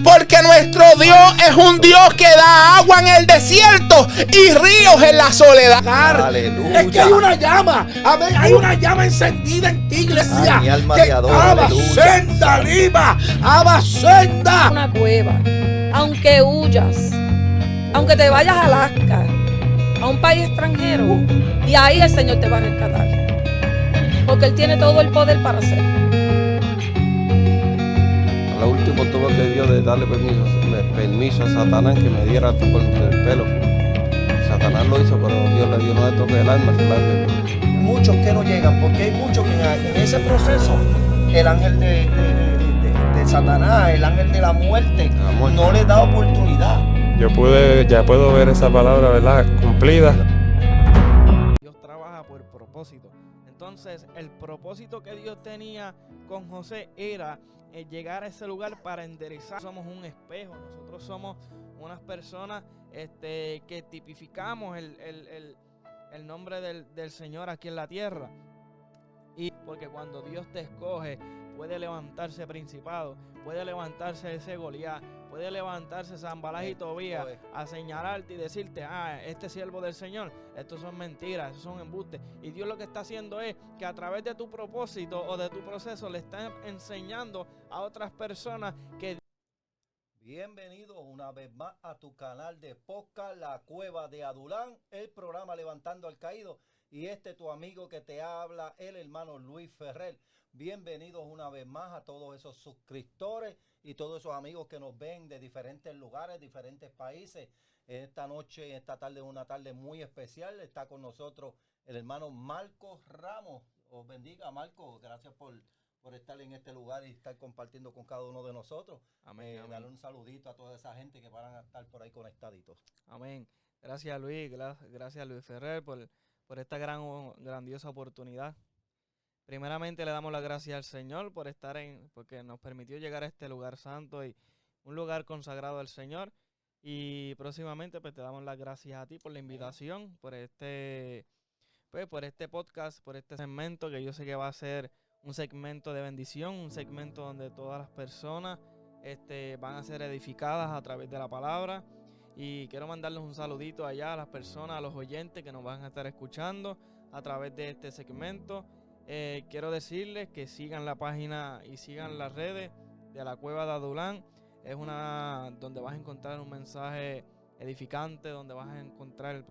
porque nuestro Dios es un Dios que da agua en el desierto y ríos en la soledad. Aleluya. Es que hay una llama, amén, hay una llama encendida en ti, iglesia. Ay, mi alma te adora, aleluya. Abasenda, Lima, abasenda. Una cueva, aunque huyas, aunque te vayas a Alaska, a un país extranjero, y ahí el Señor te va a rescatar, porque Él tiene todo el poder para hacerlo. Lo último tuve que Dios de darle permiso a Satanás que me diera por el pelo. Satanás lo hizo, pero Dios le dio, no le toque el alma, se largue. Muchos que no llegan, porque hay muchos que en ese proceso el ángel de Satanás, el ángel de la muerte, no le da oportunidad. Ya puedo ver esa palabra, ¿verdad?, cumplida. Dios trabaja por propósito. Entonces, el propósito que Dios tenía con José era llegar a ese lugar para enderezar. Somos un espejo, nosotros somos unas personas que tipificamos el nombre del Señor aquí en la tierra. Y porque cuando Dios te escoge, puede levantarse principado, puede levantarse ese Goliat, puede levantarse Sanballat y Tobías a señalarte y decirte: este siervo del Señor, estos son mentiras, esos son embustes. Y Dios lo que está haciendo es que a través de tu propósito o de tu proceso le está enseñando a otras personas que... Bienvenidos una vez más a tu canal de podcast, La Cueva de Adulán, el programa Levantando al Caído. Y tu amigo que te habla, el hermano Luis Ferrer. Bienvenidos una vez más a todos esos suscriptores y todos esos amigos que nos ven de diferentes lugares, diferentes países. Esta noche, esta tarde es una tarde muy especial. Está con nosotros el hermano Marcos Ramos. Os bendiga, Marcos. Gracias por estar en este lugar y estar compartiendo con cada uno de nosotros. Amén, amén. Darle un saludito a toda esa gente que van a estar por ahí conectaditos. Amén. Gracias, Luis. Gracias, Luis Ferrer, por esta grandiosa oportunidad. Primeramente le damos las gracias al Señor porque nos permitió llegar a este lugar santo y un lugar consagrado al Señor. Y próximamente pues te damos las gracias a ti por la invitación, por este podcast, por este segmento que yo sé que va a ser un segmento de bendición, un segmento donde todas las personas van a ser edificadas a través de la palabra. Y quiero mandarles un saludito allá a las personas, a los oyentes que nos van a estar escuchando a través de este segmento. Quiero decirles que sigan la página y sigan las redes de La Cueva de Adulán. Es donde vas a encontrar un mensaje edificante, donde vas a encontrar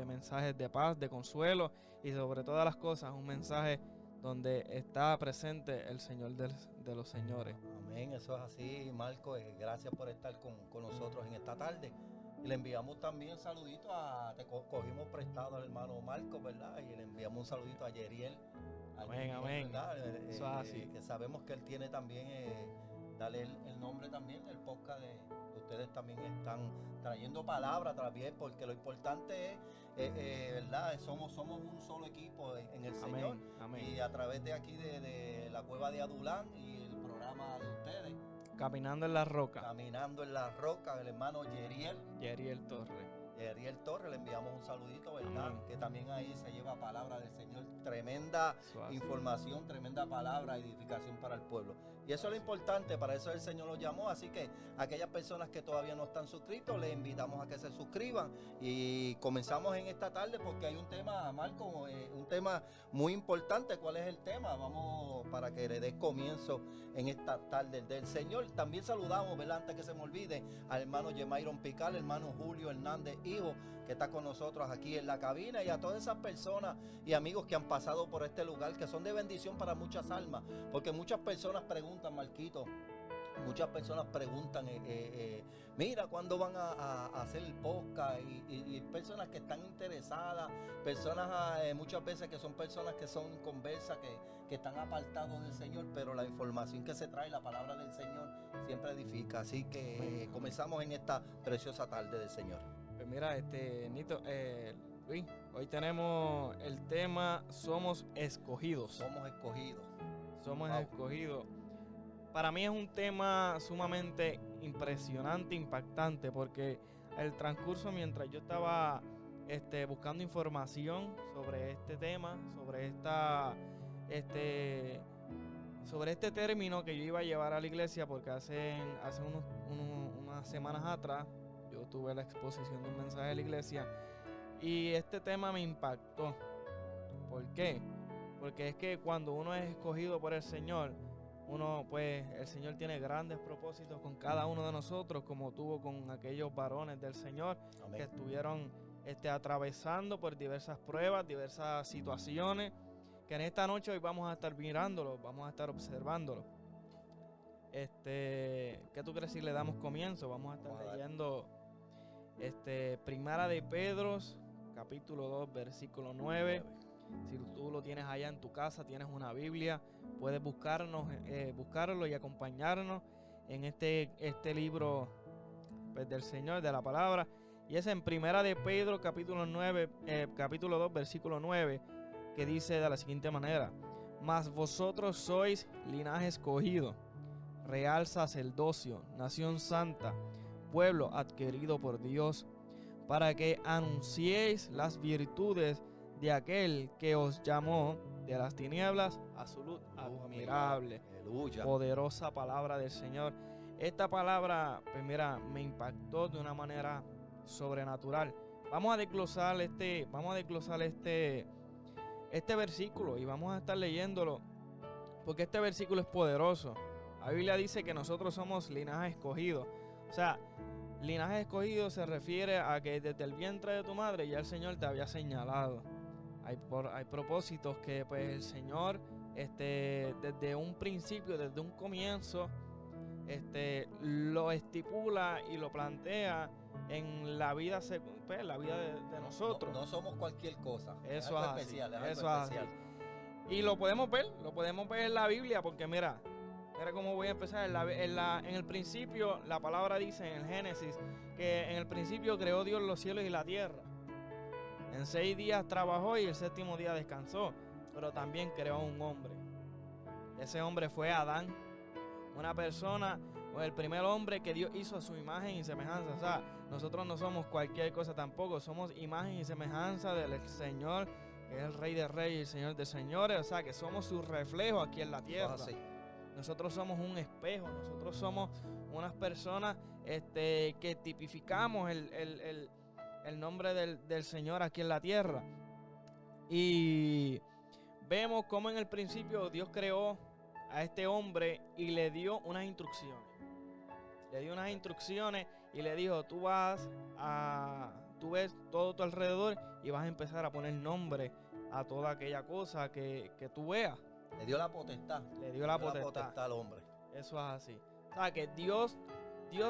mensajes de paz, de consuelo y sobre todas las cosas un mensaje donde está presente el Señor de los señores. Amén, eso es así, Marco. Gracias por estar con nosotros en esta tarde. Y le enviamos también saluditos cogimos prestado al hermano Marco, ¿verdad? Y le enviamos un saludito a Yeriel. Amén, amén. Eso es así. Que sabemos que él tiene también, dale el nombre también del podcast ustedes también están trayendo palabra también, porque lo importante es, ¿verdad? Somos un solo equipo en el Señor. Amén, amén. Y a través de aquí de La Cueva de Adulán y el programa de ustedes, Caminando en la Roca. Caminando en la Roca, el hermano Yeriel Torres. Ariel Torres, le enviamos un saludito, ¿verdad? Amén. Que también ahí se lleva palabra del Señor, tremenda información, tremenda palabra, edificación para el pueblo. Y eso es lo importante, para eso el Señor lo llamó, así que aquellas personas que todavía no están suscritos, les invitamos a que se suscriban. Y comenzamos en esta tarde porque hay un tema, Marco, un tema muy importante. ¿Cuál es el tema? Vamos para que le des comienzo en esta tarde del Señor. También saludamos, ¿verdad? Antes que se me olvide, al hermano Yemairon Pical, hermano Julio Hernández, hijo, que está con nosotros aquí en la cabina, y a todas esas personas y amigos que han pasado por este lugar, que son de bendición para muchas almas, porque muchas personas preguntan, Marquito, muchas personas preguntan, mira, ¿cuándo van a hacer el podcast? Y personas que están interesadas, personas muchas veces que son personas que son conversas, que están apartados del Señor, pero la información que se trae, la palabra del Señor, siempre edifica. Así que comenzamos en esta preciosa tarde del Señor. Pues mira, Nito, Luis, hoy tenemos el tema Somos Escogidos. Somos escogidos. Somos escogidos. Para mí es un tema sumamente impresionante, impactante, porque el transcurso mientras yo estaba buscando información sobre este tema, sobre sobre este término que yo iba a llevar a la iglesia, porque hace unas semanas atrás yo tuve la exposición de un mensaje de la iglesia y este tema me impactó. ¿Por qué? Porque es que cuando uno es escogido por el Señor, el Señor tiene grandes propósitos con cada uno de nosotros, como tuvo con aquellos varones del Señor. Amén. Que estuvieron atravesando por diversas pruebas, diversas situaciones, que en esta noche hoy vamos a estar mirándolo, vamos a estar observándolo. ¿Qué tú crees si le damos comienzo? Vamos a estar leyendo Primera de Pedro, capítulo 2, versículo 9. Si tú lo tienes allá en tu casa, tienes una Biblia, puedes buscarlo y acompañarnos en este libro, pues, del Señor, de la palabra. Y es en Primera de Pedro, capítulo 2, versículo 9, que dice de la siguiente manera: mas vosotros sois linaje escogido, real sacerdocio, nación santa, pueblo adquirido por Dios, para que anunciéis las virtudes de aquel que os llamó de las tinieblas a su luz admirable. Aleluya. Poderosa palabra del Señor. Esta palabra, pues mira, me impactó de una manera sobrenatural. Vamos a desglosar este versículo y vamos a estar leyéndolo, porque este versículo es poderoso. La Biblia dice que nosotros somos linaje escogido. O sea, linaje escogido se refiere a que desde el vientre de tu madre ya el Señor te había señalado. Hay propósitos que pues el Señor desde un principio, desde un comienzo, lo estipula y lo plantea en la vida, la vida de nosotros. No somos cualquier cosa. Eso es especial. Eso es especial. Y lo podemos ver en la Biblia, porque mira cómo voy a empezar. En el principio, la palabra dice en el Génesis que en el principio creó Dios los cielos y la tierra. En 6 días trabajó y el 7º día descansó, pero también creó un hombre. Ese hombre fue Adán, una persona, el primer hombre que Dios hizo a su imagen y semejanza. O sea, nosotros no somos cualquier cosa tampoco, somos imagen y semejanza del Señor, que es el Rey de Reyes y el Señor de Señores. O sea, que somos su reflejo aquí en la tierra. Nosotros somos un espejo, nosotros somos unas personas que tipificamos el nombre del Señor aquí en la tierra. Y vemos cómo en el principio Dios creó a este hombre y le dio unas instrucciones. Y le dijo: tú ves todo tu alrededor y vas a empezar a poner nombre a toda aquella cosa que tú veas. Le dio la potestad. Le dio la potestad al hombre. Eso es así. O sea, que Dios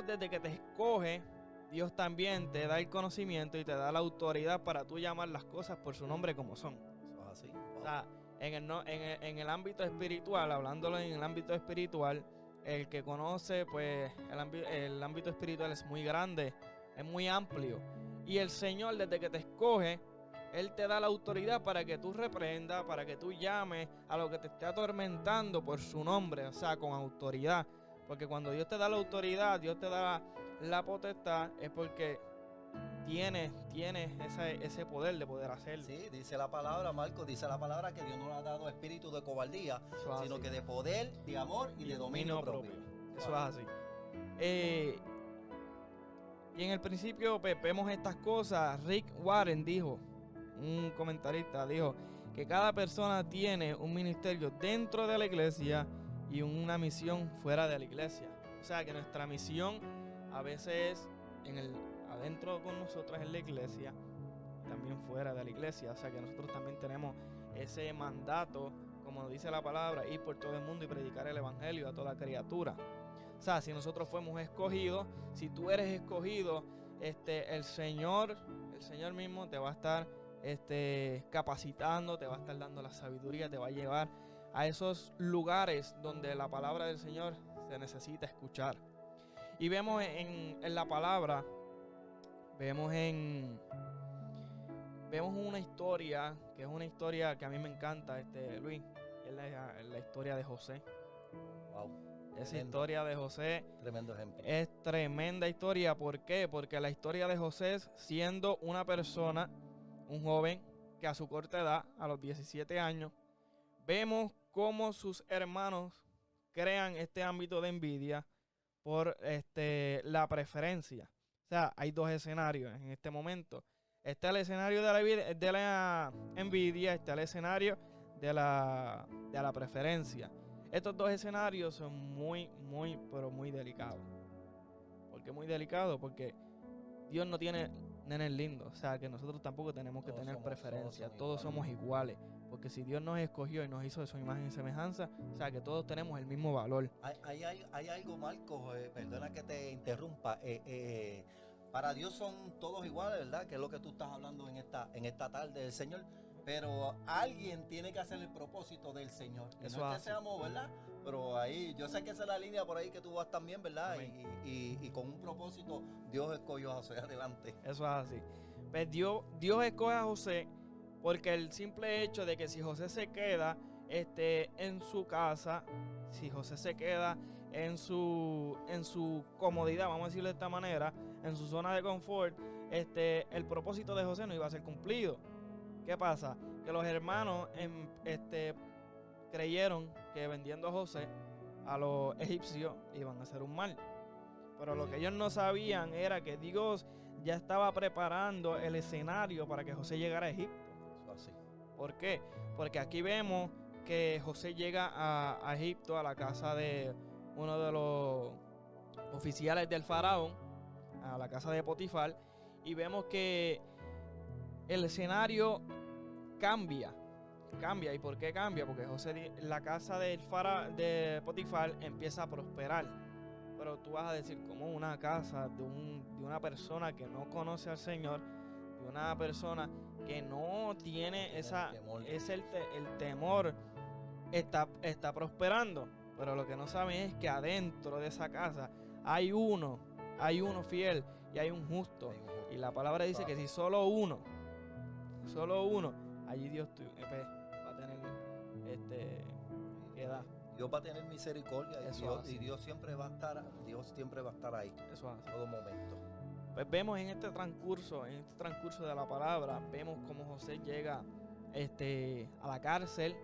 desde que te escoge, Dios también te da el conocimiento y te da la autoridad para tú llamar las cosas por su nombre como son. Eso es así. Wow. O sea, en el ámbito espiritual, hablándolo en el ámbito espiritual, el que conoce, pues el ámbito espiritual es muy grande, es muy amplio. Y el Señor, desde que te escoge, Él te da la autoridad para que tú reprendas, para que tú llames a lo que te esté atormentando por su nombre, o sea, con autoridad. Porque cuando Dios te da la autoridad, Dios te da la potestad, es porque tienes ese poder de poder hacerlo. Sí, dice la palabra, Marcos, dice la palabra que Dios no le ha dado espíritu de cobardía, sino que de poder, de amor y de dominio propio. Eso es así. Y en el principio pues, vemos estas cosas. Rick Warren dijo, un comentarista, dijo que cada persona tiene un ministerio dentro de la iglesia y una misión fuera de la iglesia. O sea que nuestra misión a veces es adentro con nosotros en la iglesia, también fuera de la iglesia. O sea que nosotros también tenemos ese mandato, como dice la palabra, ir por todo el mundo y predicar el evangelio a toda criatura. O sea, si nosotros fuimos escogidos, si tú eres escogido, el Señor mismo te va a estar capacitando, te va a estar dando la sabiduría, te va a llevar a esos lugares donde la palabra del Señor se necesita escuchar. Y vemos en la palabra, vemos una historia, que es una historia que a mí me encanta, Luis, es la historia de José. Wow. Esa Tremendo. Historia de José, Tremendo ejemplo. Es tremenda historia. ¿Por qué? Porque la historia de José, siendo una persona, un joven que a su corta edad, a los 17 años, vemos cómo sus hermanos crean este ámbito de envidia por la preferencia. O sea, hay dos escenarios en este momento. Está el escenario de la envidia, está el escenario de la preferencia. Estos dos escenarios son muy, pero muy delicados. ¿Por qué muy delicados? Porque Dios no tiene nenes lindos. O sea, que nosotros tampoco tenemos que tener preferencia. Todos somos iguales. Porque si Dios nos escogió y nos hizo de su imagen y semejanza, o sea, que todos tenemos el mismo valor. Hay algo, Marcos, perdona que te interrumpa. Para Dios son todos iguales, ¿verdad? Que es lo que tú estás hablando en esta tarde del Señor. Pero alguien tiene que hacer el propósito del Señor. Y Eso no es hace. que seamos, ¿verdad? Pero ahí, yo sé que esa es la línea por ahí que tú vas también, ¿verdad? Y con un propósito, Dios escogió a José adelante. Eso es así. Pues Dios escoge a José porque el simple hecho de que si José se queda en su casa, si José se queda en su comodidad, vamos a decirlo de esta manera, en su zona de confort, el propósito de José no iba a ser cumplido. ¿Qué pasa? Que los hermanos creyeron que vendiendo a José a los egipcios iban a hacer un mal. Pero lo que ellos no sabían era que Dios ya estaba preparando el escenario para que José llegara a Egipto. Así. ¿Por qué? Porque aquí vemos que José llega a Egipto, a la casa de uno de los oficiales del faraón, a la casa de Potifar, y vemos que el escenario cambia. ¿Y por qué cambia? Porque la casa de Potifar empieza a prosperar. Pero tú vas a decir, ¿cómo una casa de una persona que no conoce al Señor, de una persona que no tiene el temor, está prosperando? Pero lo que no saben es que adentro de esa casa hay uno fiel y hay un justo. Y la palabra dice que si solo uno, allí Dios va a tener piedad. Dios va a tener misericordia Eso y Dios siempre va a estar ahí. Eso hace. En todo momento. Pues vemos en este transcurso de la palabra, vemos cómo José llega a la cárcel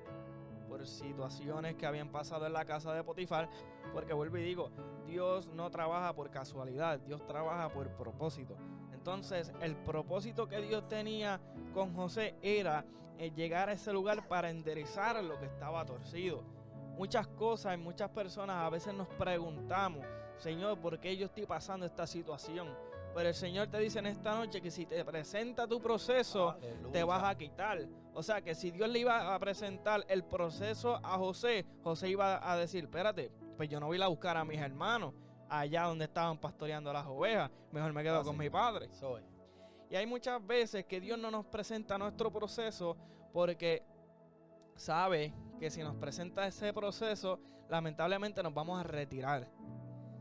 por situaciones que habían pasado en la casa de Potifar, porque vuelvo y digo, Dios no trabaja por casualidad, Dios trabaja por propósito. Entonces, el propósito que Dios tenía con José era llegar a ese lugar para enderezar lo que estaba torcido. Muchas cosas y muchas personas a veces nos preguntamos, Señor, ¿por qué yo estoy pasando esta situación? Pero el Señor te dice en esta noche que si te presenta tu proceso, Aleluya. te vas a quitar. O sea, que si Dios le iba a presentar el proceso a José, José iba a decir, espérate, pues yo no voy a ir a buscar a mis hermanos allá donde estaban pastoreando las ovejas. Mejor me quedo con mi padre. Soy. Y hay muchas veces que Dios no nos presenta nuestro proceso porque sabe que si nos presenta ese proceso, lamentablemente nos vamos a retirar.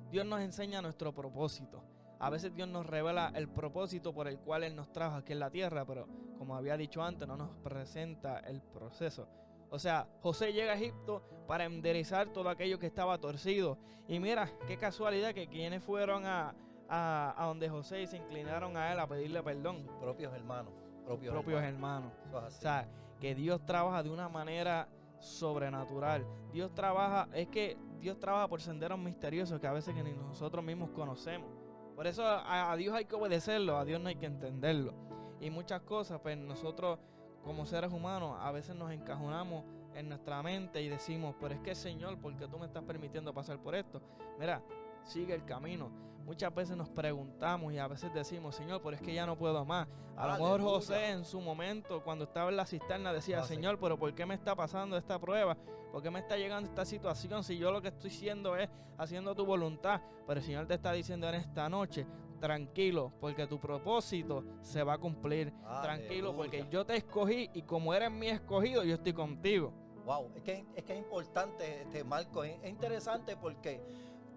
Dios nos enseña nuestro propósito. A veces Dios nos revela el propósito por el cual Él nos trajo aquí en la tierra, pero como había dicho antes, no nos presenta el proceso. O sea, José llega a Egipto para enderezar todo aquello que estaba torcido. Y mira, qué casualidad que quienes fueron a donde José y se inclinaron a él a pedirle perdón. Propios hermanos. Propios hermanos. Eso es O así. sea, que Dios trabaja de una manera sobrenatural. Dios trabaja por senderos misteriosos que a veces que ni nosotros mismos conocemos. Por eso a Dios hay que obedecerlo, a Dios no hay que entenderlo. Y muchas cosas, pues nosotros como seres humanos a veces nos encajonamos en nuestra mente y decimos, pero es que Señor, ¿por qué tú me estás permitiendo pasar por esto? Mira, sigue el camino. Muchas veces nos preguntamos y a veces decimos, Señor, pero es que ya no puedo más. A lo mejor Aleluya. José en su momento, cuando estaba en la cisterna, decía, Señor, pero ¿por qué me está pasando esta prueba? ¿Por qué me está llegando esta situación si yo lo que estoy haciendo es haciendo tu voluntad? Pero el Señor te está diciendo en esta noche, tranquilo, porque tu propósito se va a cumplir. Tranquilo, porque yo te escogí y como eres mi escogido, yo estoy contigo. Wow, es que es importante, Marco, es interesante porque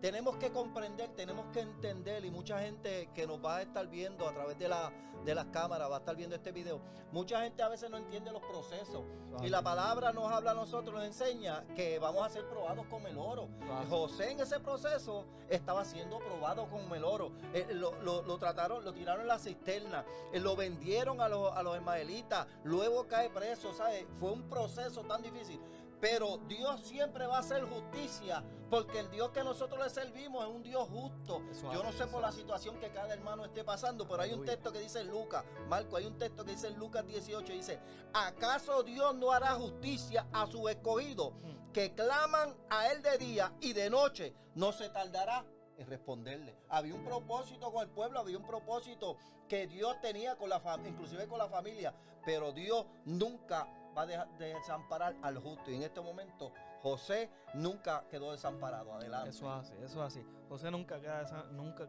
tenemos que comprender, tenemos que entender, y mucha gente que nos va a estar viendo a través de las cámaras, va a estar viendo este video, mucha gente a veces no entiende los procesos. Y la palabra nos habla a nosotros, nos enseña que vamos a ser probados como el oro. José en ese proceso estaba siendo probado como el oro. Lo trataron, lo tiraron en la cisterna, lo vendieron a los ismaelitas, luego cae preso, ¿sabes? Fue un proceso tan difícil. Pero Dios siempre va a hacer justicia, porque el Dios que nosotros le servimos es un Dios justo. Yo no sé por la situación que cada hermano esté pasando, pero hay un texto que dice en Lucas, Marco, hay un texto que dice en Lucas 18, dice: ¿acaso Dios no hará justicia a sus escogidos, que claman a Él de día y de noche? No se tardará en responderle. Había un propósito con el pueblo, había un propósito que Dios tenía con la familia, inclusive con la familia, pero Dios nunca va a desamparar al justo. Y en este momento José nunca quedó desamparado. Adelante. Eso es así. José nunca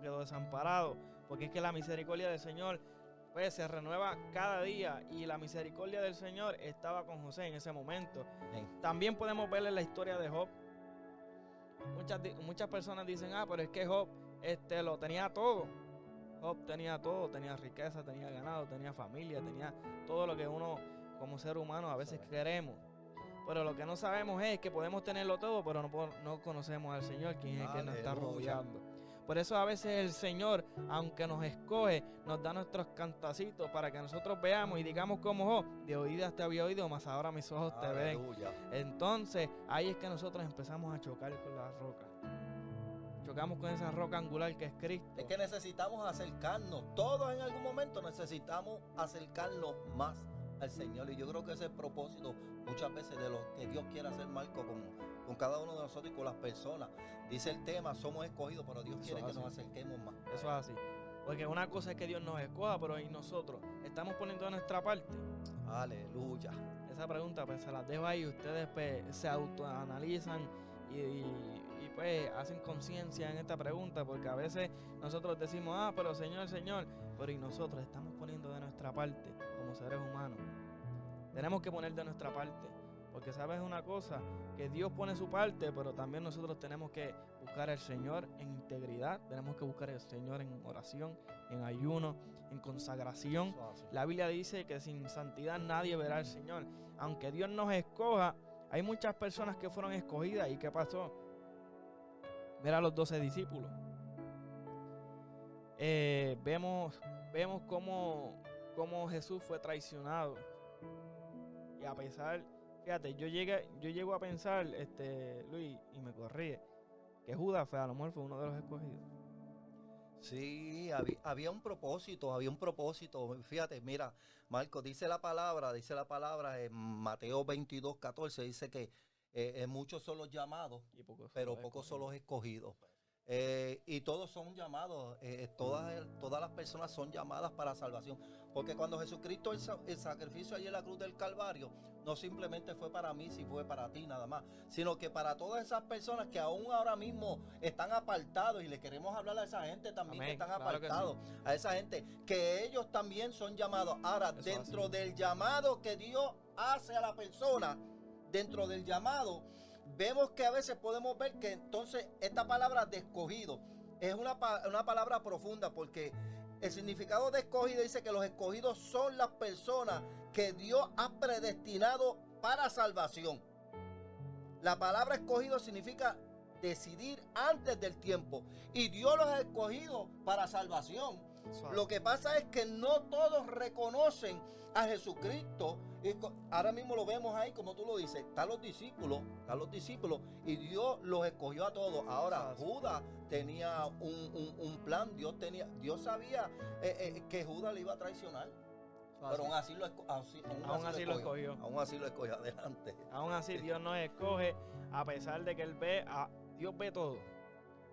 quedó desamparado, porque es que la misericordia del Señor pues se renueva cada día, y la misericordia del Señor estaba con José en ese momento. También podemos ver en la historia de Job. Muchas personas dicen: pero es que Job lo tenía todo. Job tenía todo, tenía riqueza, tenía ganado, tenía familia, tenía todo lo que uno como ser humano a veces queremos. Pero lo que no sabemos es que podemos tenerlo todo, pero no conocemos al Señor, quien es el que nos está rodeando. Por eso a veces el Señor, aunque nos escoge, nos da nuestros cantacitos para que nosotros veamos y digamos como Job: de oídas te había oído, mas ahora mis ojos te ven. Entonces ahí es que nosotros empezamos a chocar con la roca. Chocamos con esa roca angular que es Cristo. Es que necesitamos acercarnos. Todos en algún momento necesitamos acercarnos más al Señor. Y yo creo que ese es el propósito muchas veces de lo que Dios quiere hacer, Marco, con cada uno de nosotros y con las personas. Dice el tema: somos escogidos, pero Dios quiere que nos acerquemos más. Eso es así. Porque una cosa es que Dios nos escoja, pero ¿y nosotros estamos poniendo de nuestra parte? Aleluya. Esa pregunta pues se las dejo ahí. Ustedes pues se autoanalizan y pues hacen conciencia en esta pregunta, porque a veces nosotros decimos: pero Señor, pero ¿y nosotros estamos poniendo de nuestra parte como seres humanos? Tenemos que poner de nuestra parte, porque sabes una cosa, que Dios pone su parte, pero también nosotros tenemos que buscar al Señor en integridad, tenemos que buscar al Señor en oración, en ayuno, en consagración. La Biblia dice que sin santidad nadie verá al Señor. Aunque Dios nos escoja, hay muchas personas que fueron escogidas. ¿Y qué pasó? Mira a los 12 discípulos. Vemos cómo Jesús fue traicionado. Y a pesar, fíjate, yo llego a pensar, Luis, y me corrige, que Judas a lo mejor fue uno de los escogidos. Sí, había un propósito. Fíjate, mira, Marco, dice la palabra en Mateo 22:14, dice que muchos son los llamados, pero pocos son los escogidos. Y todos son llamados, todas las personas son llamadas para salvación. Porque cuando Jesucristo el sacrificio allí en la cruz del Calvario, no simplemente fue para mí, si fue para ti nada más, sino que para todas esas personas que aún ahora mismo están apartados, y le queremos hablar a esa gente también. Amén, que están apartados, sí. A esa gente, que ellos también son llamados. Ahora, eso dentro del llamado que Dios hace a la persona, dentro del llamado, vemos que a veces podemos ver que entonces esta palabra de escogido es una palabra profunda, porque el significado de escogido dice que los escogidos son las personas que Dios ha predestinado para salvación. La palabra escogido significa decidir antes del tiempo, y Dios los ha escogido para salvación. Lo que pasa es que no todos reconocen a Jesucristo. Y ahora mismo lo vemos ahí, como tú lo dices, están los discípulos, y Dios los escogió a todos. Ahora, Judas tenía un plan. Dios sabía que Judas le iba a traicionar, pero aún así lo escogió. Aún así lo escogió. Adelante. Aún así Dios nos escoge, a pesar de que Dios ve todo.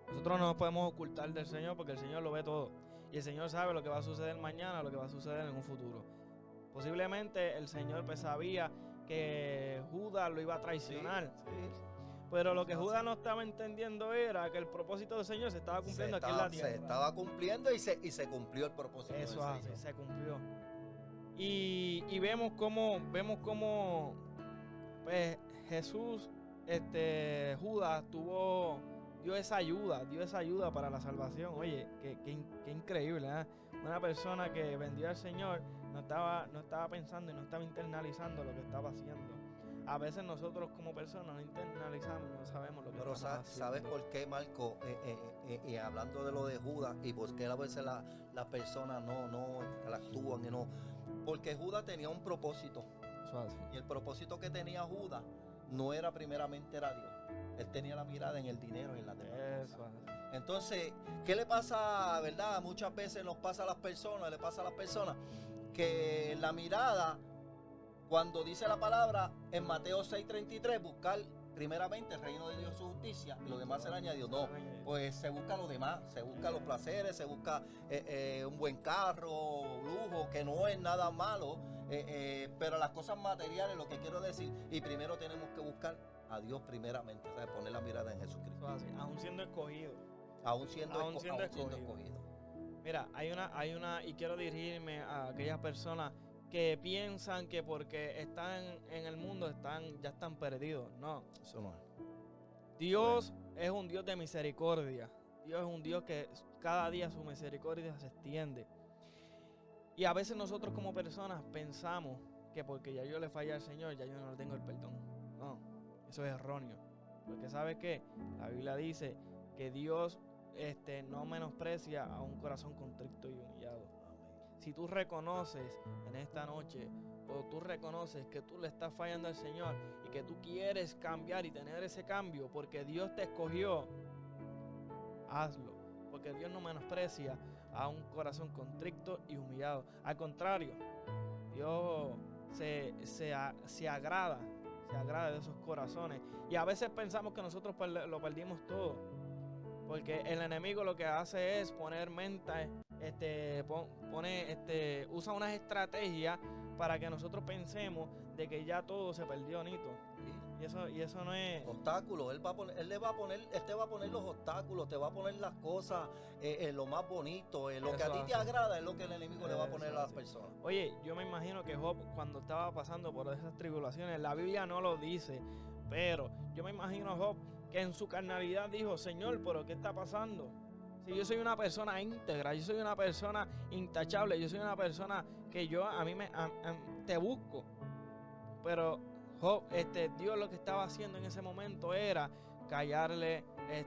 Nosotros no nos podemos ocultar del Señor, porque el Señor lo ve todo. Y el Señor sabe lo que va a suceder mañana, lo que va a suceder en un futuro. Posiblemente el Señor pues sabía que Judas lo iba a traicionar. Sí. Pero lo que Judas no estaba entendiendo era que el propósito del Señor se estaba cumpliendo aquí en la tierra. Se estaba cumpliendo y se cumplió el propósito del Señor. Eso se cumplió. Y vemos cómo pues, Jesús, Judas dio esa ayuda para la salvación. Oye, qué increíble, ¿eh? Una persona que vendió al Señor no estaba pensando y no estaba internalizando lo que estaba haciendo. A veces nosotros como personas no internalizamos, no sabemos lo que estamos haciendo. ¿Sabes por qué, Marco? Y hablando de lo de Judas, y por qué a veces las personas no actúan y no. Porque Judas tenía un propósito. Y el propósito que tenía Judas no era primeramente era Dios. Él tenía la mirada en el dinero y en las demás Eso. cosas. Entonces, ¿qué le pasa, verdad? Muchas veces nos pasa a las personas, le pasa a las personas que la mirada, cuando dice la palabra en Mateo 6:33, buscar primeramente el reino de Dios y su justicia, y lo demás será añadido. No, pues se busca lo demás, se busca los placeres, se busca un buen carro, lujo, que no es nada malo, pero las cosas materiales, lo que quiero decir, y primero tenemos que buscar a Dios primeramente, ¿sabes? Poner la mirada en Jesucristo. Eso es así, aún siendo escogido. Aún siendo Escogido. escogido. Mira, hay una, y quiero dirigirme a aquellas personas que piensan que porque están en el mundo ya están perdidos. No. Eso no es. Dios es un Dios de misericordia. Dios es un Dios que cada día su misericordia se extiende. Y a veces nosotros como personas pensamos que porque ya yo le fallé al Señor, ya yo no le tengo el perdón. No, eso es erróneo. Porque ¿sabes qué? La Biblia dice que Dios no menosprecia a un corazón contrito y humillado. Si tú reconoces en esta noche, o tú reconoces que tú le estás fallando al Señor y que tú quieres cambiar y tener ese cambio porque Dios te escogió, hazlo. Porque Dios no menosprecia a un corazón contrito y humillado. Al contrario, Dios se agrada de esos corazones. Y a veces pensamos que nosotros lo perdimos todo. Porque el enemigo lo que hace es poner mente, usa unas estrategias para que nosotros pensemos de que ya todo se perdió, Nito. Y eso no es... Obstáculos, él te va a poner los obstáculos, te va a poner las cosas, lo más bonito, lo que a ti te agrada es lo que el enemigo le va a poner a las personas. Oye, yo me imagino que Job, cuando estaba pasando por esas tribulaciones, la Biblia no lo dice, pero yo me imagino a Job que en su carnalidad dijo: Señor, ¿pero qué está pasando? Si yo soy una persona íntegra, yo soy una persona intachable, yo soy una persona que te busco. Pero Job, Dios lo que estaba haciendo en ese momento era callarle,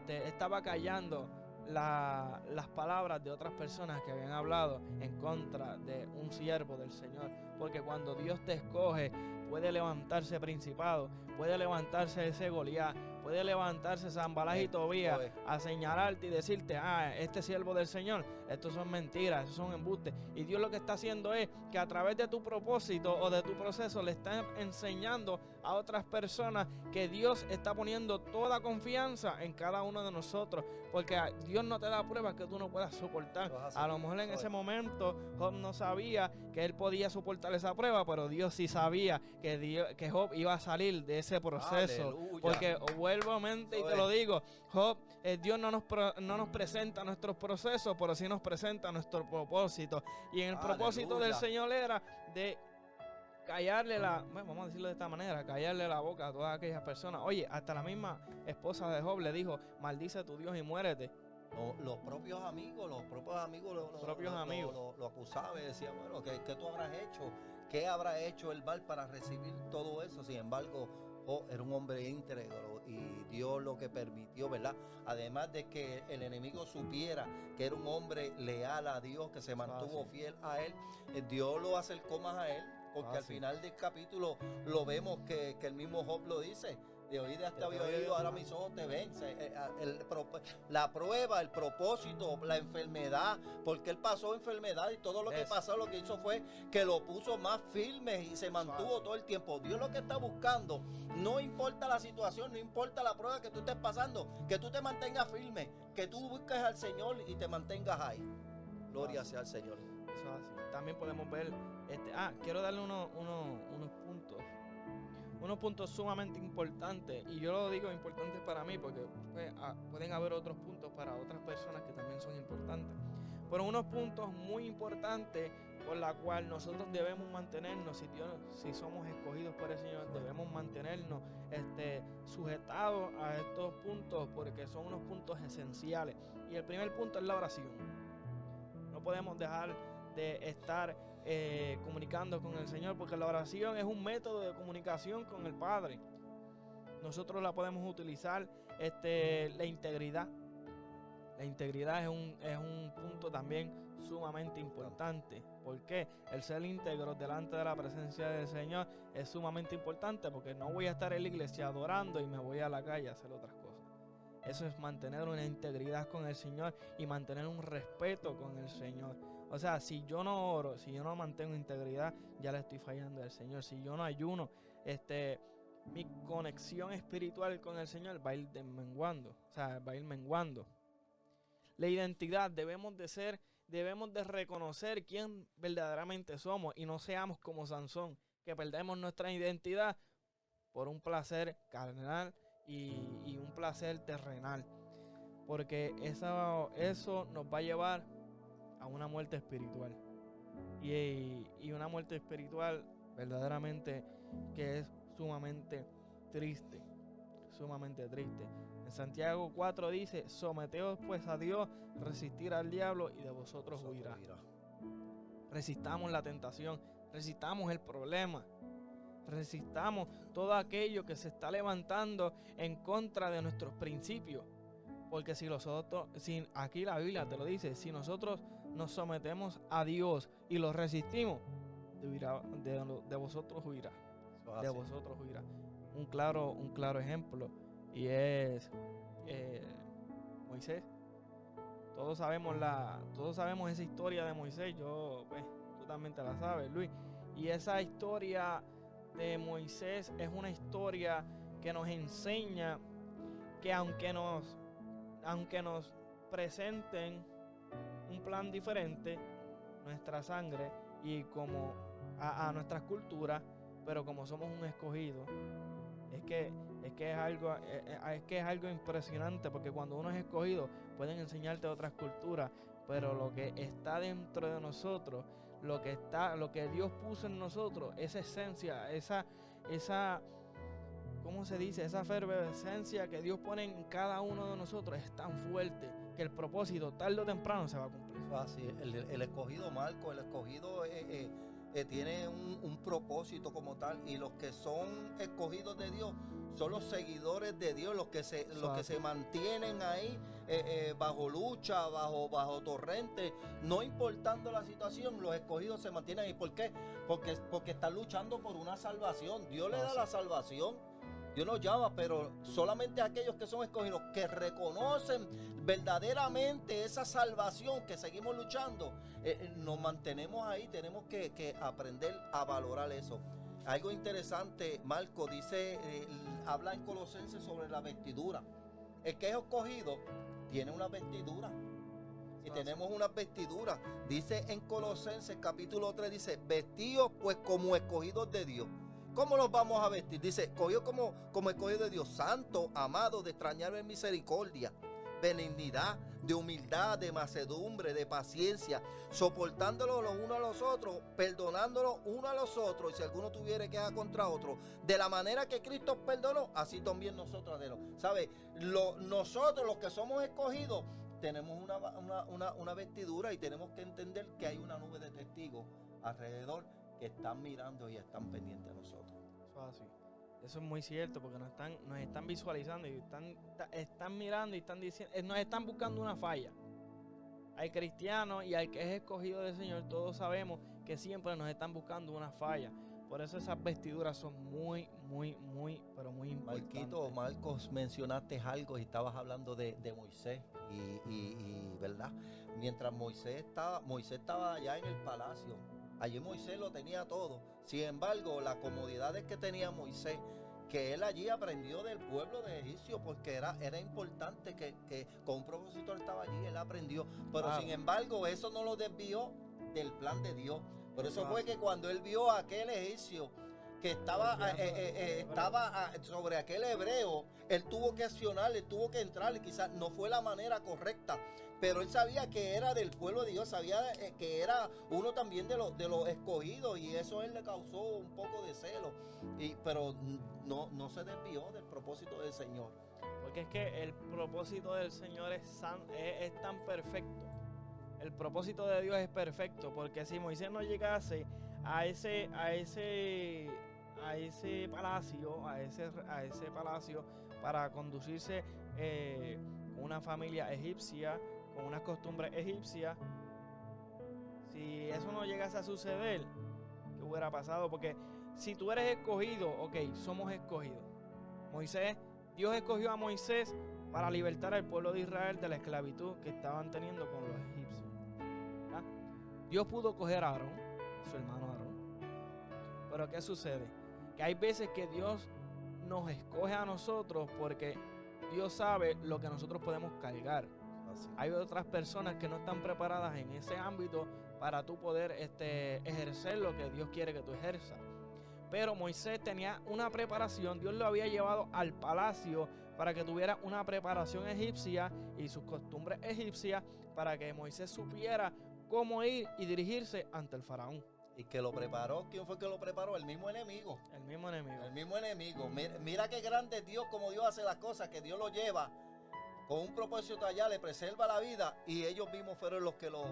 estaba callando las palabras de otras personas que habían hablado en contra de un siervo del Señor. Porque cuando Dios te escoge, puede levantarse principado, puede levantarse ese Goliat, puede levantarse Sanballat y Tobías a señalarte y decirte: este siervo del Señor, estos son mentiras, esos son embustes. Y Dios lo que está haciendo es que a través de tu propósito o de tu proceso le está enseñando a otras personas que Dios está poniendo toda confianza en cada uno de nosotros, porque Dios no te da pruebas que tú no puedas soportar. A lo mejor en ese momento Job no sabía que él podía soportar esa prueba, pero Dios sí sabía que Job iba a salir de ese proceso. Aleluya. Porque vuelvamente, y te lo digo, Job, Dios no nos presenta nuestros procesos, pero sí nos presenta nuestro propósito. Y en el propósito del Señor era de callarle vamos a decirlo de esta manera, callarle la boca a todas aquellas personas. Oye, hasta la misma esposa de Job le dijo: maldice a tu Dios y muérete. Los propios amigos lo acusaban y decían: bueno, ¿qué tú habrás hecho? ¿Qué habrá hecho el mal para recibir todo eso? Sin embargo, era un hombre íntegro y Dios lo que permitió, ¿verdad? Además de que el enemigo supiera que era un hombre leal a Dios, que se mantuvo fiel a él, Dios lo acercó más a él, porque al final del capítulo lo vemos que el mismo Job lo dice: de oídas te había oído, ahora mis ojos te ven. La prueba, el propósito, la enfermedad, porque él pasó enfermedad y todo lo que pasó, lo que hizo fue que lo puso más firme y se mantuvo todo el tiempo. Dios lo que está buscando, no importa la situación, no importa la prueba que tú estés pasando, que tú te mantengas firme, que tú busques al Señor y te mantengas ahí. Gloria sea al Señor. Eso es así. También podemos ver, quiero darle unos puntos sumamente importantes, y yo lo digo importantes para mí porque pueden haber otros puntos para otras personas que también son importantes, pero unos puntos muy importantes por la cual nosotros debemos mantenernos, si somos escogidos por el Señor, debemos mantenernos sujetados a estos puntos, porque son unos puntos esenciales. Y el primer punto es la oración. No podemos dejar de estar comunicando con el Señor, porque la oración es un método de comunicación con el Padre. Nosotros la podemos utilizar, la integridad. La integridad es un punto también sumamente importante. ¿Por qué? El ser íntegro delante de la presencia del Señor es sumamente importante, porque no voy a estar en la iglesia adorando y me voy a la calle a hacer otras cosas. Eso es mantener una integridad con el Señor y mantener un respeto con el Señor. O sea, si yo no oro, si yo no mantengo integridad, ya le estoy fallando al Señor. Si yo no ayuno, mi conexión espiritual con el Señor va a ir menguando. O sea, va a ir menguando. La identidad, debemos de reconocer quién verdaderamente somos y no seamos como Sansón, que perdemos nuestra identidad por un placer carnal y un placer terrenal, porque eso nos va a llevar a una muerte espiritual y una muerte espiritual verdaderamente que es sumamente triste. En Santiago 4 dice: someteos pues a Dios, resistir al diablo y de vosotros huirá. Resistamos la tentación, resistamos el problema, resistamos todo aquello que se está levantando en contra de nuestros principios. Porque aquí la Biblia te lo dice, si nosotros nos sometemos a Dios y lo resistimos, de vosotros huirá. De vosotros huirá. Un claro ejemplo, y es Moisés. Todos sabemos esa historia de Moisés. Tú también te la sabes, Luis. Y esa historia de Moisés es una historia que nos enseña que aunque nos presenten un plan diferente, nuestra sangre y como a nuestras culturas, pero como somos un escogido, es que es algo impresionante, porque cuando uno es escogido pueden enseñarte otras culturas, pero lo que está dentro de nosotros, lo que Dios puso en nosotros, esa esencia, esa ¿cómo se dice? Esa efervescencia que Dios pone en cada uno de nosotros es tan fuerte que el propósito tarde o temprano se va a cumplir. Así, el escogido, Marco, el escogido tiene un propósito como tal, y los que son escogidos de Dios son los seguidores de Dios, los que se mantienen ahí bajo lucha, bajo torrente, no importando la situación. Los escogidos se mantienen ahí. ¿Por qué? Porque están luchando por una salvación. Dios le da la salvación, Dios nos llama, pero solamente aquellos que son escogidos, que reconocen verdaderamente esa salvación, que seguimos luchando, nos mantenemos ahí. Tenemos que aprender a valorar eso. Algo interesante, Marco dice, habla en Colosenses sobre la vestidura. El que es escogido tiene una vestidura. Y tenemos una vestidura. Dice en Colosenses capítulo 3, dice: vestidos pues como escogidos de Dios. ¿Cómo nos vamos a vestir? Dice: escogidos como escogidos de Dios, santo, amado, de extrañable misericordia, benignidad, de humildad, de mansedumbre, de paciencia, soportándolo los unos a los otros, perdonándolo uno a los otros, y si alguno tuviere queja contra otro, de la manera que Cristo perdonó, así también nosotros de ¿sabe? Nosotros los que somos escogidos tenemos una vestidura, y tenemos que entender que hay una nube de testigos alrededor que están mirando y están pendientes de nosotros. Eso es muy cierto, porque nos están visualizando y están mirando y están diciendo, nos están buscando una falla. Al cristiano y al que es escogido del Señor, todos sabemos que siempre nos están buscando una falla. Por eso esas vestiduras son muy, pero muy importantes. Marcos, mencionaste algo y estabas hablando de Moisés y ¿verdad? Mientras Moisés estaba allá en el palacio, allí Moisés lo tenía todo. Sin embargo, las comodidades que tenía Moisés, que él allí aprendió del pueblo de Egipcio, porque era importante que con un propósito estaba allí, él aprendió. Pero sin embargo, eso no lo desvió del plan de Dios. Por eso fue que cuando él vio a aquel egipcio que estaba sobre aquel hebreo, él tuvo que accionar, él tuvo que entrar, y quizás no fue la manera correcta, pero él sabía que era del pueblo de Dios, sabía que era uno también de los escogidos, y eso a él le causó un poco de celo, pero no se desvió del propósito del Señor. Porque es que el propósito del Señor es tan perfecto. El propósito de Dios es perfecto, porque si Moisés no llegase a ese palacio para conducirse con una familia egipcia, con unas costumbres egipcias. Si eso no llegase a suceder, ¿qué hubiera pasado? Porque si tú eres escogido, ok, somos escogidos. Dios escogió a Moisés para libertar al pueblo de Israel de la esclavitud que estaban teniendo con los egipcios. ¿Ah? Dios pudo coger a Aarón, su hermano Aarón. Pero ¿qué sucede? Que hay veces que Dios nos escoge a nosotros porque Dios sabe lo que nosotros podemos cargar. Así. Hay otras personas que no están preparadas en ese ámbito para tú poder ejercer lo que Dios quiere que tú ejerzas. Pero Moisés tenía una preparación. Dios lo había llevado al palacio para que tuviera una preparación egipcia y sus costumbres egipcias, para que Moisés supiera cómo ir y dirigirse ante el faraón. Y que lo preparó, ¿quién fue que lo preparó? El mismo enemigo. El mismo enemigo. El mismo enemigo. Mira qué grande es Dios, como Dios hace las cosas, que Dios lo lleva con un propósito allá, le preserva la vida, y ellos mismos fueron los que lo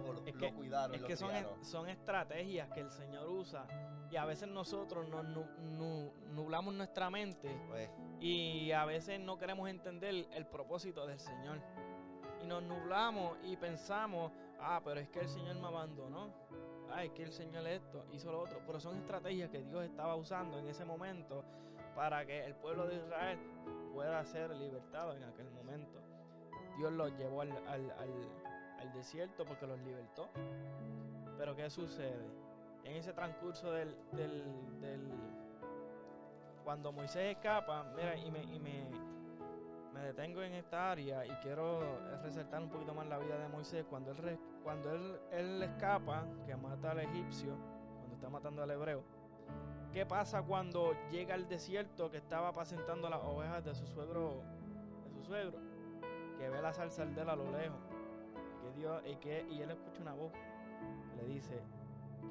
cuidaron. Es lo que criaron. son estrategias que el Señor usa, y a veces nosotros nos nublamos nuestra mente, Pues, y a veces no queremos entender el propósito del Señor. Y nos nublamos y pensamos, pero es que el Señor me abandonó. Es que el Señor esto, hizo lo otro. Pero son estrategias que Dios estaba usando en ese momento para que el pueblo de Israel pueda ser libertado en aquel momento. Dios los llevó al desierto porque los libertó. Pero ¿qué sucede? En ese transcurso cuando Moisés escapa, mira, y me detengo en esta área y quiero resaltar un poquito más la vida de Moisés. Cuando él escapa, que mata al egipcio, cuando está matando al hebreo, ¿qué pasa cuando llega al desierto, que estaba apacentando las ovejas de su suegro? Que ve la zarzaldera a lo lejos, y él escucha una voz que le dice: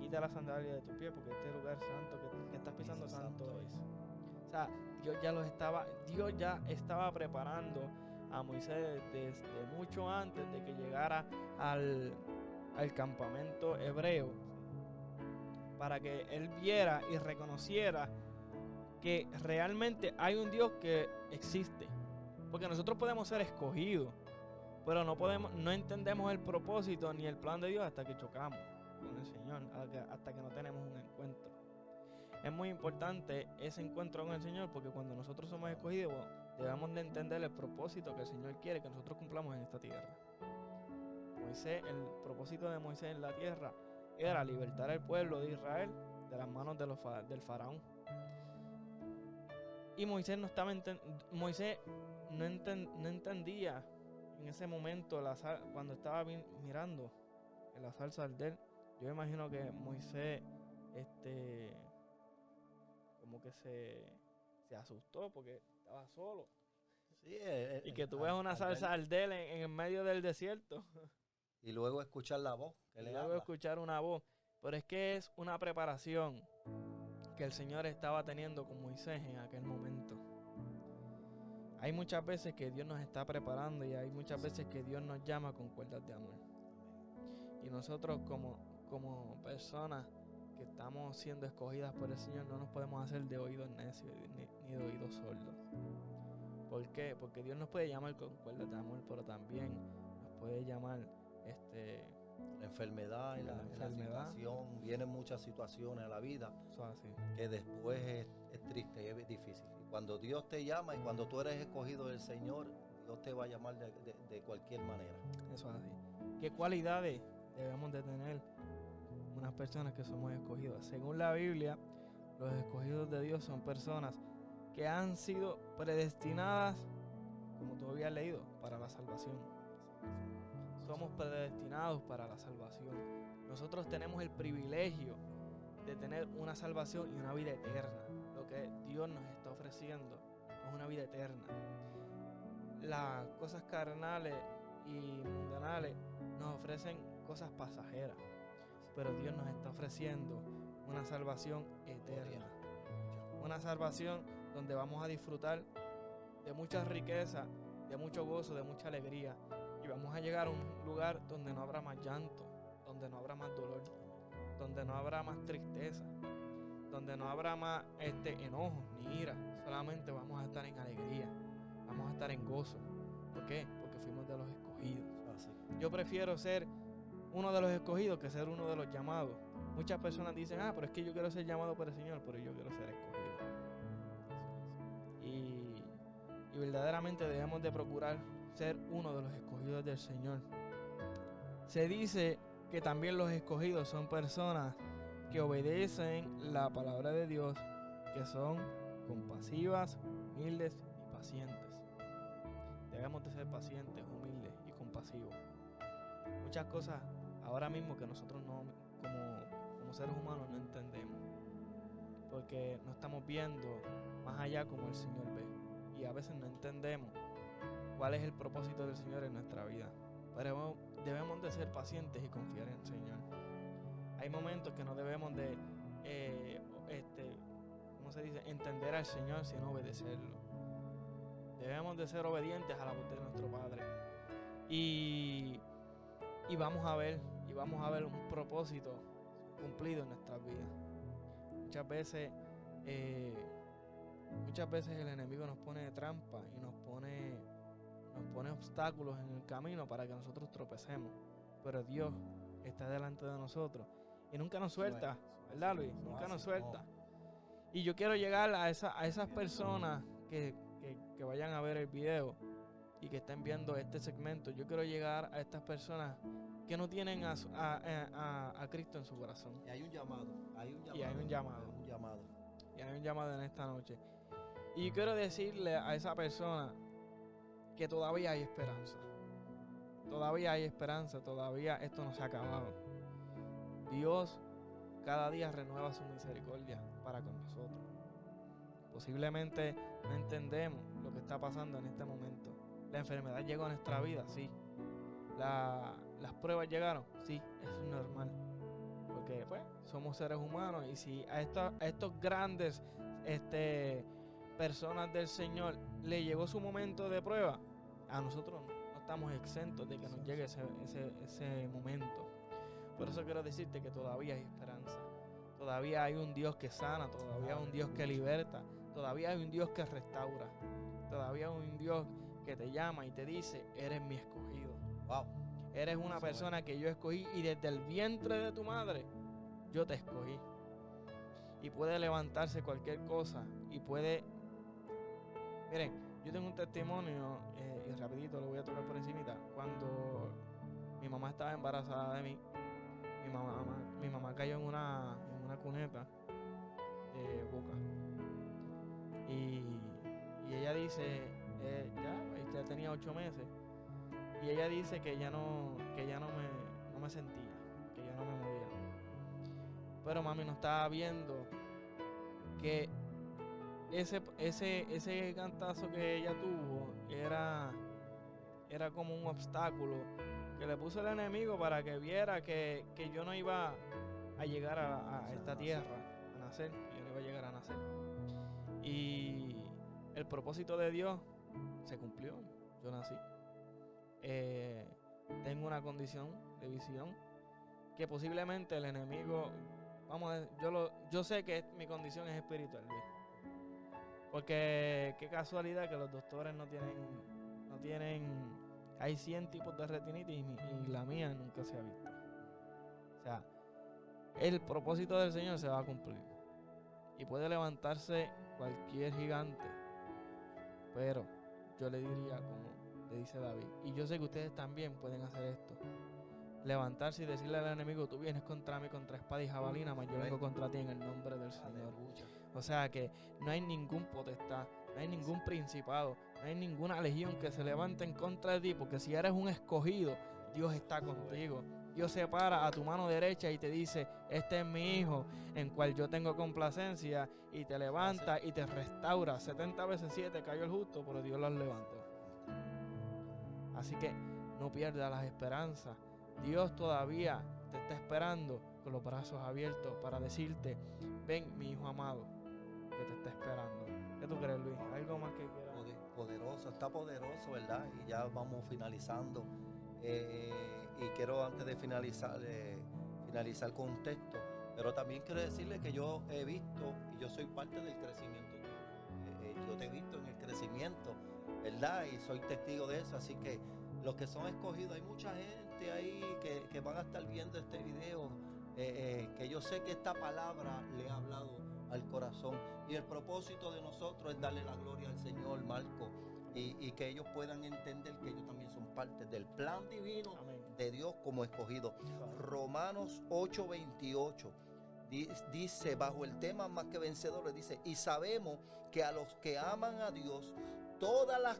quita la sandalia de tus pies, porque este lugar santo que estás pisando santo es. O sea, Dios ya estaba preparando a Moisés desde mucho antes de que llegara al campamento hebreo, para que él viera y reconociera que realmente hay un Dios que existe. Porque nosotros podemos ser escogidos, pero no entendemos el propósito ni el plan de Dios hasta que chocamos con el Señor, hasta que no tenemos un encuentro. Es muy importante ese encuentro con el Señor, porque cuando nosotros somos escogidos, debemos de entender el propósito que el Señor quiere que nosotros cumplamos en esta tierra. El propósito de Moisés en la tierra era libertar al pueblo de Israel de las manos del faraón. Y Moisés no entendía en ese momento cuando estaba mirando en la salsa de él. Yo imagino que Moisés como que se asustó porque estaba solo. sí, Y que tú ves una salsa ardel en el medio del desierto. Y luego escuchar la voz que Y le luego habla. escuchar una voz. Pero es que es una preparación que el Señor estaba teniendo con Moisés en aquel momento. Hay muchas veces que Dios nos está preparando, y hay muchas veces que Dios nos llama con cuerdas de amor. Y nosotros como personas que estamos siendo escogidas por el Señor, no nos podemos hacer de oídos necios ni de oídos sordos. ¿Por qué? Porque Dios nos puede llamar con cuerdas de amor, pero también nos puede llamar La enfermedad y la situación, vienen muchas situaciones a la vida eso así. que después es triste y es difícil. Y cuando Dios te llama y cuando tú eres escogido del Señor, Dios te va a llamar de cualquier manera. Eso es así. ¿Qué cualidades debemos de tener unas personas que somos escogidos? Según la Biblia, los escogidos de Dios son personas que han sido predestinadas, como tú habías leído, para la salvación. Somos predestinados para la salvación. Nosotros tenemos el privilegio de tener una salvación y una vida eterna. Lo que Dios nos está ofreciendo es una vida eterna. Las cosas carnales y mundanales nos ofrecen cosas pasajeras, pero Dios nos está ofreciendo una salvación eterna. Una salvación donde vamos a disfrutar de mucha riqueza, de mucho gozo, de mucha alegría. Y vamos a llegar a un lugar donde no habrá más llanto, donde no habrá más dolor, donde no habrá más tristeza, donde no habrá más enojo ni ira. Solamente vamos a estar en alegría, vamos a estar en gozo. ¿Por qué? Porque fuimos de los escogidos. Así. Yo prefiero ser uno de los escogidos que ser uno de los llamados. Muchas personas dicen, pero es que yo quiero ser llamado por el Señor, pero yo quiero ser escogido. Y verdaderamente debemos de procurar ser uno de los escogidos del Señor. Se dice que también los escogidos son personas que obedecen la palabra de Dios, que son compasivas, humildes y pacientes. Debemos de ser pacientes, humildes y compasivos. Muchas cosas ahora mismo que nosotros no, como seres humanos no entendemos, porque no estamos viendo más allá como el Señor ve, y a veces no entendemos cuál es el propósito del Señor en nuestra vida. Pero debemos de ser pacientes y confiar en el Señor. Hay momentos que no debemos de ¿cómo se dice? Entender al Señor, sino obedecerlo. Debemos de ser obedientes a la voz de nuestro Padre. Y vamos a ver un propósito cumplido en nuestras vidas. Muchas veces el enemigo nos pone de trampa y nos pone obstáculos en el camino para que nosotros tropecemos. Pero Dios está delante de nosotros y nunca nos suelta, ¿verdad, Luis? Nunca nos suelta. Y yo quiero llegar a esas personas que vayan a ver el video y que estén viendo este segmento. Yo quiero llegar a estas personas que no tienen a Cristo en su corazón. Y hay un llamado. Y hay un llamado en esta noche. Y yo quiero decirle a esa persona que todavía hay esperanza. Todavía hay esperanza, todavía esto no se ha acabado. Dios cada día renueva su misericordia para con nosotros. Posiblemente no entendemos lo que está pasando en este momento. La enfermedad llegó a nuestra vida, sí. Las pruebas llegaron, sí, eso es normal. Porque pues somos seres humanos y si a estos grandes personas del Señor le llegó su momento de prueba, a nosotros no estamos exentos de que nos llegue ese momento. Por eso quiero decirte que todavía hay esperanza. Todavía hay un Dios que sana, todavía hay un Dios que liberta, todavía hay un Dios que restaura, todavía hay un Dios que te llama y te dice, eres mi escogido. Wow. Eres una persona que yo escogí y desde el vientre de tu madre yo te escogí. Y puede levantarse cualquier cosa y puede... Miren, yo tengo un testimonio y rapidito lo voy a tocar por encimita. Cuando mi mamá estaba embarazada de mí, mi mamá cayó en una cuneta de boca. Y ella dice, ya tenía 8 meses. Y ella dice que ya no me sentía, que ya no me movía. Pero mami no estaba viendo que ese cantazo que ella tuvo era como un obstáculo que le puso el enemigo para que viera que yo no iba a llegar a esta tierra a nacer, que yo no iba a llegar a nacer. Y el propósito de Dios se cumplió, yo nací. Tengo una condición de visión que posiblemente el enemigo, yo sé que mi condición es espiritual, Luis. Porque qué casualidad que los doctores no tienen, hay 100 tipos de retinitis y la mía nunca se ha visto. O sea, el propósito del Señor se va a cumplir y puede levantarse cualquier gigante, pero yo le diría como le dice David, y yo sé que ustedes también pueden hacer esto, levantarse y decirle al enemigo, tú vienes contra mí contra espada y jabalina, mas yo vengo contra ti en el nombre del Señor. O sea que no hay ningún potestad, no hay ningún principado, no hay ninguna legión que se levante en contra de ti, porque si eres un escogido, Dios está contigo. Dios se para a tu mano derecha y te dice, este es mi hijo, en cual yo tengo complacencia, y te levanta y te restaura. 70 veces 7 cayó el justo, pero Dios los levantó. Así que no pierdas las esperanzas. Dios todavía te está esperando con los brazos abiertos para decirte, ven mi hijo amado, que te está esperando. ¿Qué tú crees, Luis? ¿Algo más que quieras? Poderoso, está poderoso, ¿verdad? Y ya vamos finalizando. Y quiero antes de finalizar con un texto, pero también quiero decirle que yo he visto y yo soy parte del crecimiento. Yo te he visto en el crecimiento, ¿verdad? Y soy testigo de eso, así que los que son escogidos, hay mucha gente ahí que van a estar viendo este video, que yo sé que esta palabra le ha hablado al corazón. Y el propósito de nosotros es darle la gloria al Señor, Marco, y que ellos puedan entender que ellos también son parte del plan divino de Dios como escogidos. Romanos 8:28 dice, bajo el tema más que vencedores, dice, y sabemos que a los que aman a Dios, todas las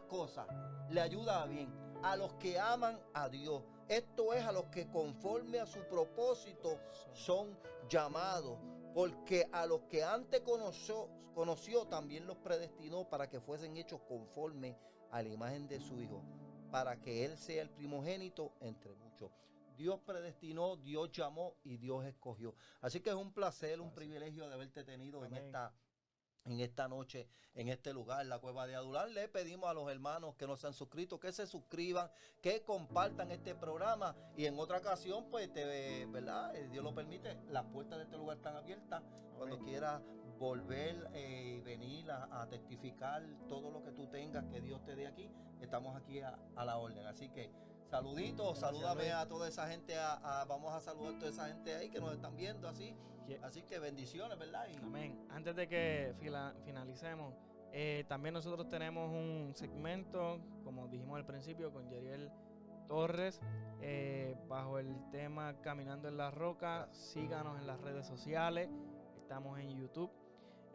cosas le ayudan a bien. A los que aman a Dios, esto es a los que conforme a su propósito son llamados, porque a los que antes conoció también los predestinó para que fuesen hechos conforme a la imagen de su Hijo, para que Él sea el primogénito entre muchos. Dios predestinó, Dios llamó y Dios escogió. Así que es un placer, un privilegio de haberte tenido en esta noche, en este lugar, la Cueva de Adulán. Le pedimos a los hermanos que no se han suscrito, que se suscriban, que compartan este programa. Y en otra ocasión, pues, ¿verdad? Dios lo permite, las puertas de este lugar están abiertas. Cuando quieras volver y venir a testificar todo lo que tú tengas, que Dios te dé aquí, estamos aquí a la orden. Así que saluditos, salúdame a toda esa gente, vamos a saludar a toda esa gente ahí que nos están viendo así. Así que bendiciones, ¿verdad? Amén. Antes de que finalicemos, también nosotros tenemos un segmento, como dijimos al principio, con Yeriel Torres, bajo el tema Caminando en la Roca. Síganos en las redes sociales, estamos en YouTube,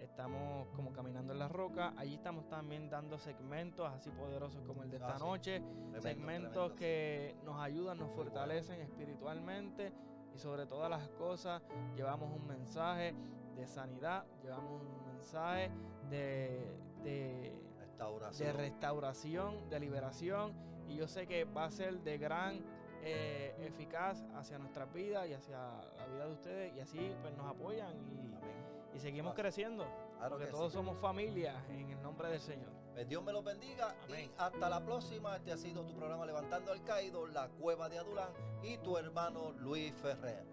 estamos como Caminando en la Roca. Allí estamos también dando segmentos así poderosos como el de esta noche, segmentos que nos ayudan, nos fortalecen espiritualmente. Y sobre todas las cosas, llevamos un mensaje de sanidad, llevamos un mensaje de restauración, de liberación. Y yo sé que va a ser de gran eficaz hacia nuestras vidas y hacia la vida de ustedes. Y así pues nos apoyan y seguimos creciendo. Claro, porque todos somos familia en el nombre del Señor. Pues Dios me los bendiga. Amén. Y hasta la próxima. Este ha sido tu programa Levantando al Caído, la Cueva de Adulán, y tu hermano Luis Ferrer.